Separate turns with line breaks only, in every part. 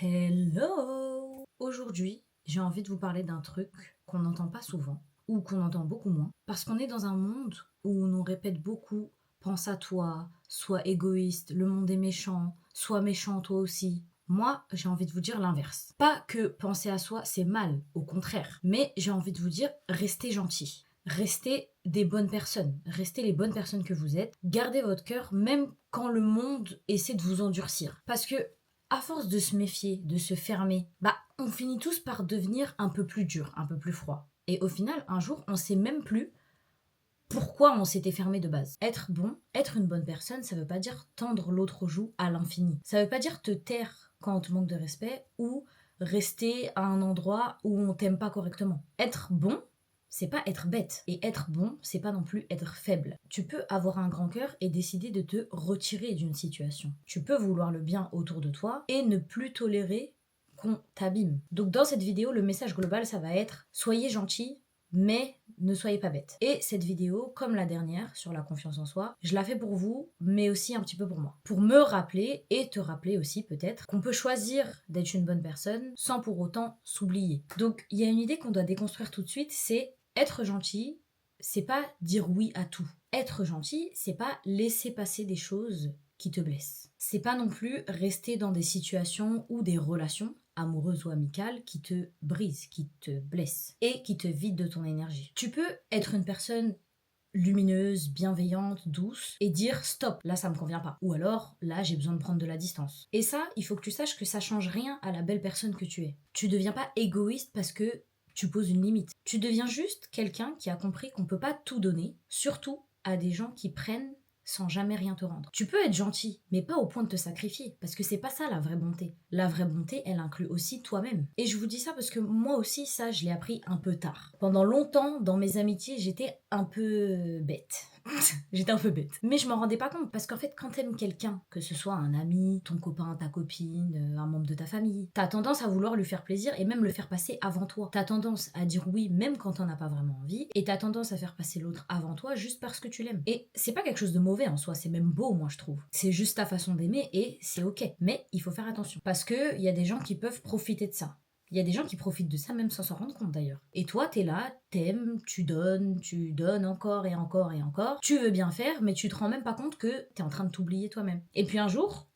Hello! Aujourd'hui, j'ai envie de vous parler d'un truc qu'on n'entend pas souvent, ou qu'on entend beaucoup moins, parce qu'on est dans un monde où on répète beaucoup pense à toi, sois égoïste, le monde est méchant, sois méchant toi aussi. Moi, j'ai envie de vous dire l'inverse. Pas que penser à soi, c'est mal, au contraire, mais j'ai envie de vous dire restez gentil. Restez des bonnes personnes, restez les bonnes personnes que vous êtes, gardez votre cœur même quand le monde essaie de vous endurcir. Parce que à force de se méfier, de se fermer, on finit tous par devenir un peu plus dur, un peu plus froid. Et au final, un jour, on sait même plus pourquoi on s'était fermé de base. Être bon, être une bonne personne, ça veut pas dire tendre l'autre joue à l'infini. Ça veut pas dire te taire quand on te manque de respect ou rester à un endroit où on t'aime pas correctement. Être bon, c'est pas être bête. Et être bon, c'est pas non plus être faible. Tu peux avoir un grand cœur et décider de te retirer d'une situation. Tu peux vouloir le bien autour de toi et ne plus tolérer qu'on t'abîme. Donc dans cette vidéo, le message global, ça va être soyez gentils, mais ne soyez pas bêtes. Et cette vidéo, comme la dernière sur la confiance en soi, je la fais pour vous, mais aussi un petit peu pour moi. Pour me rappeler, et te rappeler aussi peut-être, qu'on peut choisir d'être une bonne personne sans pour autant s'oublier. Donc il y a une idée qu'on doit déconstruire tout de suite, c'est être gentil, c'est pas dire oui à tout. Être gentil, c'est pas laisser passer des choses qui te blessent. C'est pas non plus rester dans des situations ou des relations amoureuses ou amicales qui te brisent, qui te blessent et qui te vident de ton énergie. Tu peux être une personne lumineuse, bienveillante, douce et dire stop, là ça me convient pas. Ou alors là j'ai besoin de prendre de la distance. Et ça, il faut que tu saches que ça change rien à la belle personne que tu es. Tu deviens pas égoïste parce que tu poses une limite. Tu deviens juste quelqu'un qui a compris qu'on peut pas tout donner, surtout à des gens qui prennent sans jamais rien te rendre. Tu peux être gentil, mais pas au point de te sacrifier, parce que c'est pas ça la vraie bonté. La vraie bonté, elle inclut aussi toi-même. Et je vous dis ça parce que moi aussi, ça, je l'ai appris un peu tard. Pendant longtemps, dans mes amitiés, j'étais un peu bête. J'étais un peu bête. Mais je m'en rendais pas compte, parce qu'en fait, quand t'aimes quelqu'un, que ce soit un ami, ton copain, ta copine, un membre de ta famille, t'as tendance à vouloir lui faire plaisir et même le faire passer avant toi. T'as tendance à dire oui même quand t'en as pas vraiment envie, et t'as tendance à faire passer l'autre avant toi juste parce que tu l'aimes. Et c'est pas quelque chose de mauvais en soi, c'est même beau, moi je trouve. C'est juste ta façon d'aimer et c'est ok. Mais il faut faire attention, parce que il y a des gens qui peuvent profiter de ça. Il y a des gens qui profitent de ça même sans s'en rendre compte d'ailleurs. Et toi, t'es là, t'aimes, tu donnes encore et encore et encore. Tu veux bien faire, mais tu te rends même pas compte que t'es en train de t'oublier toi-même. Et puis un jour,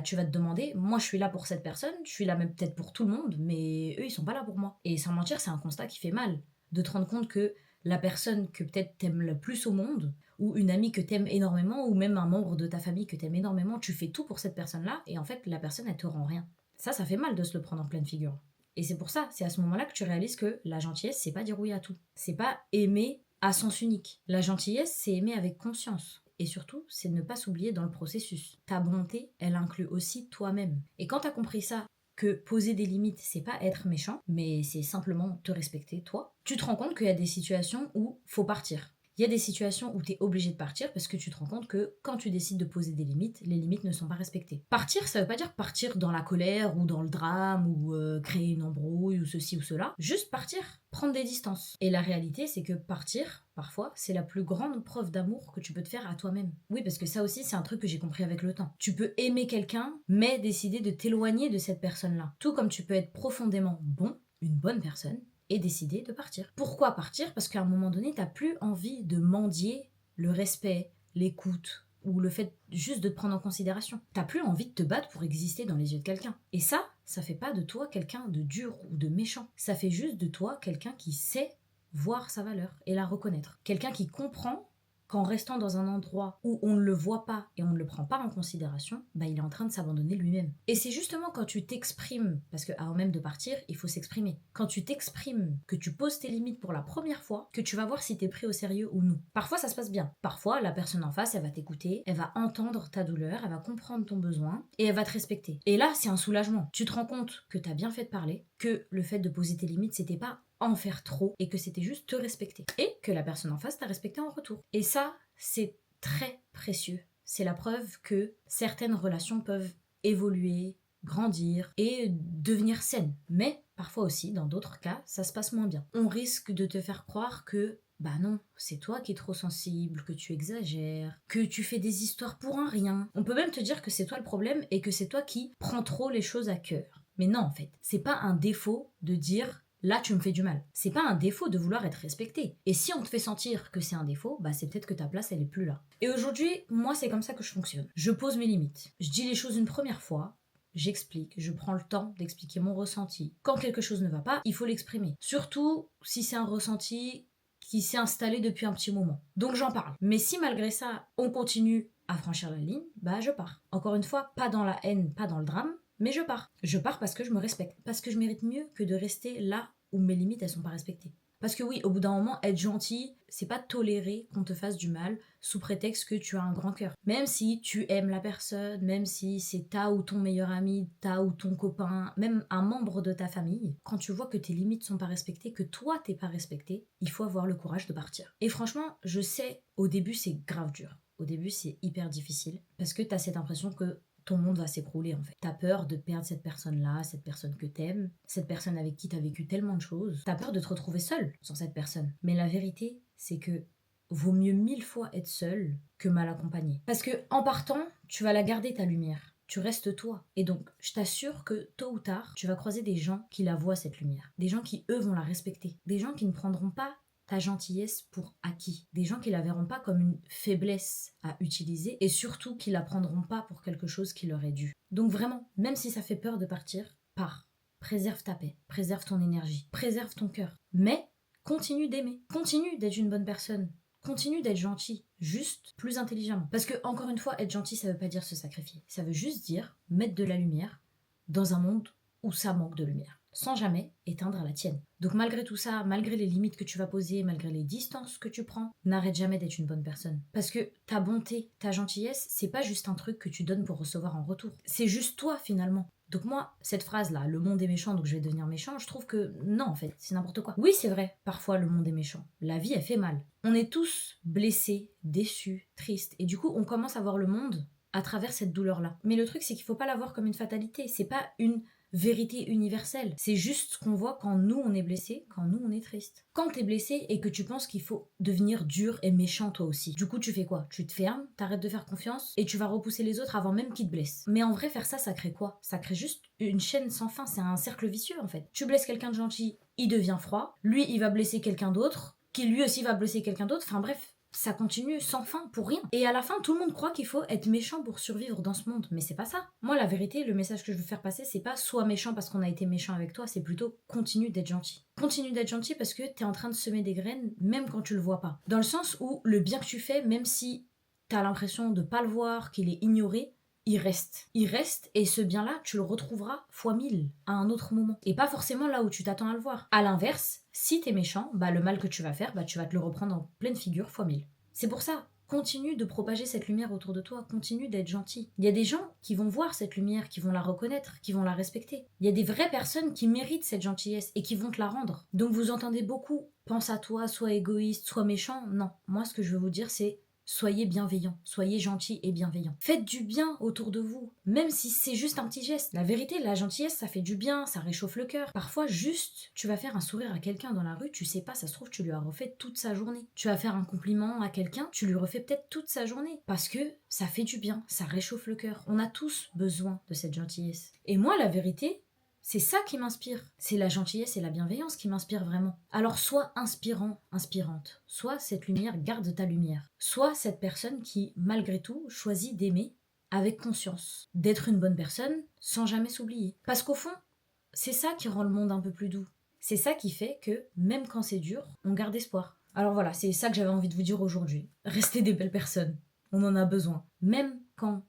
tu vas te demander, moi je suis là pour cette personne, je suis là même peut-être pour tout le monde, mais eux ils sont pas là pour moi. Et sans mentir, c'est un constat qui fait mal. De te rendre compte que la personne que peut-être t'aimes le plus au monde, ou une amie que t'aimes énormément, ou même un membre de ta famille que t'aimes énormément, tu fais tout pour cette personne-là, et en fait la personne elle te rend rien. Ça fait mal de se le prendre en pleine figure. Et c'est pour ça, c'est à ce moment-là que tu réalises que la gentillesse, c'est pas dire oui à tout. C'est pas aimer à sens unique. La gentillesse, c'est aimer avec conscience. Et surtout, c'est ne pas s'oublier dans le processus. Ta bonté, elle inclut aussi toi-même. Et quand t'as compris ça, que poser des limites, c'est pas être méchant, mais c'est simplement te respecter, toi, tu te rends compte qu'il y a des situations où faut partir. Il y a des situations où tu es obligé de partir parce que tu te rends compte que quand tu décides de poser des limites, les limites ne sont pas respectées. Partir, ça veut pas dire partir dans la colère ou dans le drame ou créer une embrouille ou ceci ou cela. Juste partir, prendre des distances. Et la réalité, c'est que partir, parfois, c'est la plus grande preuve d'amour que tu peux te faire à toi-même. Oui, parce que ça aussi, c'est un truc que j'ai compris avec le temps. Tu peux aimer quelqu'un, mais décider de t'éloigner de cette personne-là. Tout comme tu peux être profondément bon, une bonne personne, et décider de partir. Pourquoi partir? Parce qu'à un moment donné, t'as plus envie de mendier le respect, l'écoute ou le fait juste de te prendre en considération. T'as plus envie de te battre pour exister dans les yeux de quelqu'un. Et ça fait pas de toi quelqu'un de dur ou de méchant. Ça fait juste de toi quelqu'un qui sait voir sa valeur et la reconnaître. Quelqu'un qui comprend qu'en restant dans un endroit où on ne le voit pas et on ne le prend pas en considération, il est en train de s'abandonner lui-même. Et c'est justement quand tu t'exprimes, parce qu'avant même de partir, il faut s'exprimer. Quand tu t'exprimes, que tu poses tes limites pour la première fois, que tu vas voir si t'es pris au sérieux ou non. Parfois ça se passe bien. Parfois la personne en face, elle va t'écouter, elle va entendre ta douleur, elle va comprendre ton besoin et elle va te respecter. Et là, c'est un soulagement. Tu te rends compte que t'as bien fait de parler, que le fait de poser tes limites, c'était pas en faire trop et que c'était juste te respecter. Et que la personne en face t'a respecté en retour. Et ça, c'est très précieux. C'est la preuve que certaines relations peuvent évoluer, grandir et devenir saines. Mais parfois aussi, dans d'autres cas, ça se passe moins bien. On risque de te faire croire que non, c'est toi qui es trop sensible, que tu exagères, que tu fais des histoires pour un rien. On peut même te dire que c'est toi le problème et que c'est toi qui prends trop les choses à cœur. Mais non, en fait, c'est pas un défaut de dire là tu me fais du mal. C'est pas un défaut de vouloir être respecté. Et si on te fait sentir que c'est un défaut, bah c'est peut-être que ta place elle est plus là. Et aujourd'hui, moi c'est comme ça que je fonctionne. Je pose mes limites. Je dis les choses une première fois. J'explique, je prends le temps d'expliquer mon ressenti. Quand quelque chose ne va pas, il faut l'exprimer. Surtout si c'est un ressenti qui s'est installé depuis un petit moment. Donc j'en parle. Mais si malgré ça, on continue à franchir la ligne, bah je pars. Encore une fois, pas dans la haine, pas dans le drame, mais je pars. Je pars parce que je me respecte. Parce que je mérite mieux que de rester là où mes limites, elles sont pas respectées. Parce que oui, au bout d'un moment, être gentil, c'est pas tolérer qu'on te fasse du mal sous prétexte que tu as un grand cœur. Même si tu aimes la personne, même si c'est ta ou ton meilleur ami, ta ou ton copain, même un membre de ta famille, quand tu vois que tes limites sont pas respectées, que toi t'es pas respecté, il faut avoir le courage de partir. Et franchement, je sais, au début c'est grave dur. Au début c'est hyper difficile parce que t'as cette impression que ton monde va s'écrouler en fait. T'as peur de perdre cette personne-là, cette personne que t'aimes, cette personne avec qui t'as vécu tellement de choses. T'as peur de te retrouver seul sans cette personne. Mais la vérité, c'est que vaut mieux 1000 fois être seul que mal accompagné. Parce que en partant, tu vas la garder ta lumière. Tu restes toi. Et donc, je t'assure que tôt ou tard, tu vas croiser des gens qui la voient cette lumière. Des gens qui, eux, vont la respecter. Des gens qui ne prendront pas ta gentillesse pour acquis. Des gens qui la verront pas comme une faiblesse à utiliser et surtout qui la prendront pas pour quelque chose qui leur est dû. Donc vraiment, même si ça fait peur de partir, pars. Préserve ta paix, préserve ton énergie, préserve ton cœur. Mais continue d'aimer, continue d'être une bonne personne. Continue d'être gentil, juste plus intelligemment. Parce que, encore une fois, être gentil, ça veut pas dire se sacrifier. Ça veut juste dire mettre de la lumière dans un monde où ça manque de lumière, sans jamais éteindre la tienne. Donc malgré tout ça, malgré les limites que tu vas poser, malgré les distances que tu prends, n'arrête jamais d'être une bonne personne. Parce que ta bonté, ta gentillesse, c'est pas juste un truc que tu donnes pour recevoir en retour. C'est juste toi finalement. Donc moi, cette phrase-là, le monde est méchant donc je vais devenir méchant, je trouve que non en fait, c'est n'importe quoi. Oui c'est vrai, parfois le monde est méchant. La vie elle fait mal. On est tous blessés, déçus, tristes. Et du coup on commence à voir le monde à travers cette douleur-là. Mais le truc c'est qu'il faut pas la voir comme une fatalité. C'est pas une vérité universelle. C'est juste ce qu'on voit quand nous on est blessé, quand nous on est triste. Quand t'es blessé et que tu penses qu'il faut devenir dur et méchant toi aussi, du coup tu fais quoi? Tu te fermes, t'arrêtes de faire confiance et tu vas repousser les autres avant même qu'ils te blessent. Mais en vrai faire ça crée quoi? Ça crée juste une chaîne sans fin, c'est un cercle vicieux en fait. Tu blesses quelqu'un de gentil, il devient froid, lui il va blesser quelqu'un d'autre, qui lui aussi va blesser quelqu'un d'autre, enfin bref, ça continue sans fin pour rien. Et à la fin, tout le monde croit qu'il faut être méchant pour survivre dans ce monde. Mais c'est pas ça. Moi, la vérité, le message que je veux faire passer, c'est pas sois méchant parce qu'on a été méchant avec toi, c'est plutôt continue d'être gentil. Continue d'être gentil parce que t'es en train de semer des graines, même quand tu le vois pas. Dans le sens où le bien que tu fais, même si t'as l'impression de pas le voir, qu'il est ignoré, il reste. Il reste et ce bien-là, tu le retrouveras fois 1000 à un autre moment. Et pas forcément là où tu t'attends à le voir. À l'inverse, si t'es méchant, bah le mal que tu vas faire, bah tu vas te le reprendre en pleine figure fois 1000. C'est pour ça, continue de propager cette lumière autour de toi, continue d'être gentil. Il y a des gens qui vont voir cette lumière, qui vont la reconnaître, qui vont la respecter. Il y a des vraies personnes qui méritent cette gentillesse et qui vont te la rendre. Donc vous entendez beaucoup, pense à toi, sois égoïste, sois méchant. Non, moi ce que je veux vous dire c'est soyez bienveillants, soyez gentils et bienveillants. Faites du bien autour de vous, même si c'est juste un petit geste. La vérité, la gentillesse, ça fait du bien, ça réchauffe le cœur. Parfois, juste, tu vas faire un sourire à quelqu'un dans la rue, tu sais pas, ça se trouve, tu lui as refait toute sa journée. Tu vas faire un compliment à quelqu'un, tu lui refais peut-être toute sa journée. Parce que ça fait du bien, ça réchauffe le cœur. On a tous besoin de cette gentillesse. Et moi, la vérité, c'est ça qui m'inspire. C'est la gentillesse et la bienveillance qui m'inspirent vraiment. Alors sois inspirant, inspirante. Sois cette lumière, garde ta lumière. Sois cette personne qui, malgré tout, choisit d'aimer avec conscience. D'être une bonne personne sans jamais s'oublier. Parce qu'au fond, c'est ça qui rend le monde un peu plus doux. C'est ça qui fait que, même quand c'est dur, on garde espoir. Alors voilà, c'est ça que j'avais envie de vous dire aujourd'hui. Restez des belles personnes. On en a besoin. Même quand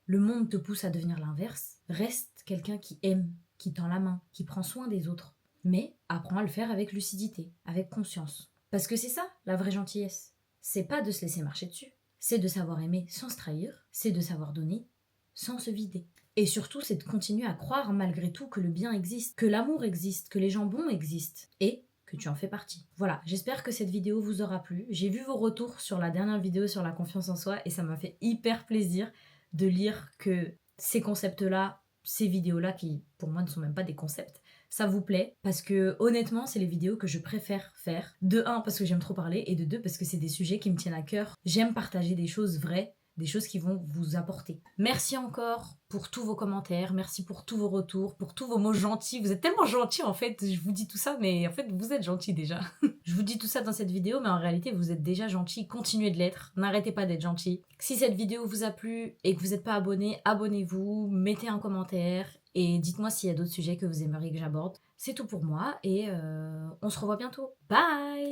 le monde te pousse à devenir l'inverse, reste quelqu'un qui aime, qui tend la main, qui prend soin des autres. Mais apprends à le faire avec lucidité, avec conscience. Parce que c'est ça, la vraie gentillesse. C'est pas de se laisser marcher dessus. C'est de savoir aimer sans se trahir. C'est de savoir donner sans se vider. Et surtout, c'est de continuer à croire malgré tout que le bien existe, que l'amour existe, que les gens bons existent. Et que tu en fais partie. Voilà, j'espère que cette vidéo vous aura plu. J'ai vu vos retours sur la dernière vidéo sur la confiance en soi et ça m'a fait hyper plaisir de lire que ces concepts-là, ces vidéos-là, qui pour moi ne sont même pas des concepts, ça vous plaît, parce que honnêtement, c'est les vidéos que je préfère faire. De un, parce que j'aime trop parler, et de deux, parce que c'est des sujets qui me tiennent à cœur. J'aime partager des choses vraies, des choses qui vont vous apporter. Merci encore pour tous vos commentaires, merci pour tous vos retours, pour tous vos mots gentils. Vous êtes tellement gentils en fait, je vous dis tout ça, mais en fait vous êtes gentils déjà. Je vous dis tout ça dans cette vidéo, mais en réalité vous êtes déjà gentils, continuez de l'être, n'arrêtez pas d'être gentils. Si cette vidéo vous a plu et que vous n'êtes pas abonné, abonnez-vous, mettez un commentaire et dites-moi s'il y a d'autres sujets que vous aimeriez que j'aborde. C'est tout pour moi et on se revoit bientôt. Bye!